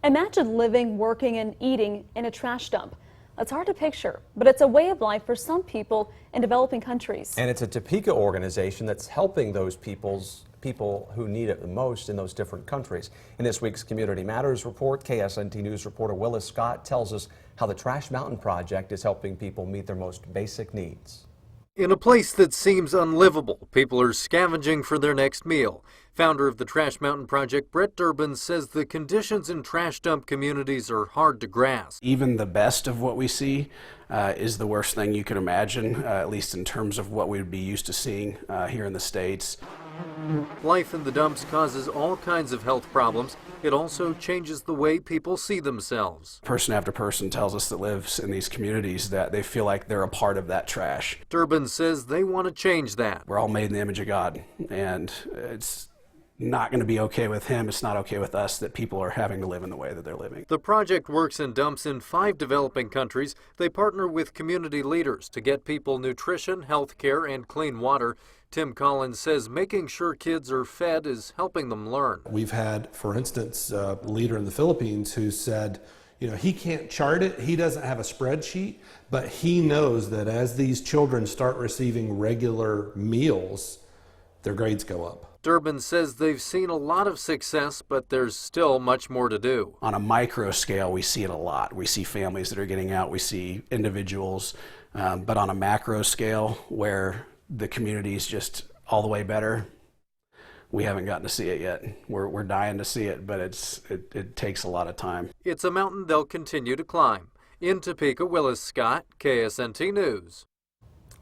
Imagine living, working, and eating in a trash dump. It's hard to picture, but it's a way of life for some people in developing countries. And it's a Topeka organization that's helping those people who need it the most in those different countries. In this week's Community Matters report, KSNT News reporter Willis Scott tells us how the Trash Mountain Project is helping people meet their most basic needs. In a place that seems unlivable, people are scavenging for their next meal. Founder of the Trash Mountain Project, Durban, says the conditions in trash dump communities are hard to grasp. Even the best of what we see is the worst thing you can imagine, at least in terms of what we would be used to seeing here in the States. Life in the dumps causes all kinds of health problems. It also changes the way people see themselves. Person after person tells us that lives in these communities that they feel like they're a part of that trash. Durban says they want to change that. We're all made in the image of God, and it's not going to be okay with him. It's not okay with us that people are having to live in the way that they're living. The project works in dumps in 5 developing countries. They partner with community leaders to get people nutrition, health care, and clean water. Tim Collins says making sure kids are fed is helping them learn. We've had, for instance, a leader in the Philippines who said, he can't chart it, he doesn't have a spreadsheet, but he knows that as these children start receiving regular meals, their grades go up. Durban says they've seen a lot of success, but there's still much more to do. On a micro scale, we see it a lot. We see families that are getting out, we see individuals, but on a macro scale where the community is just all the way better, we haven't gotten to see it yet. We're dying to see it, but it takes a lot of time. It's a mountain they'll continue to climb. In Topeka, Willis Scott, KSNT News.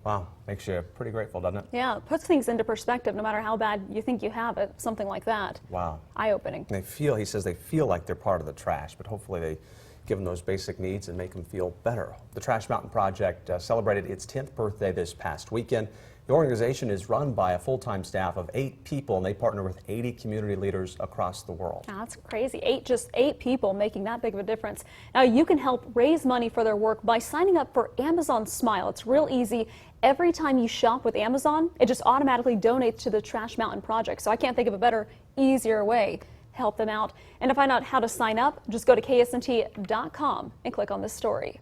Wow, makes you pretty grateful, doesn't it? Yeah, it puts things into perspective no matter how bad you think you have it, something like that. Wow. Eye-opening. He says they feel like they're part of the trash, but hopefully they give them those basic needs and make them feel better. The Trash Mountain Project celebrated its 10th birthday this past weekend. The organization is run by a full-time staff of 8 people, and they partner with 80 community leaders across the world. Oh, that's crazy. Just eight people making that big of a difference. Now, you can help raise money for their work by signing up for Amazon Smile. It's real easy. Every time you shop with Amazon, it just automatically donates to the Trash Mountain Project. So I can't think of a better, easier way to help them out. And to find out how to sign up, just go to ksnt.com and click on this story.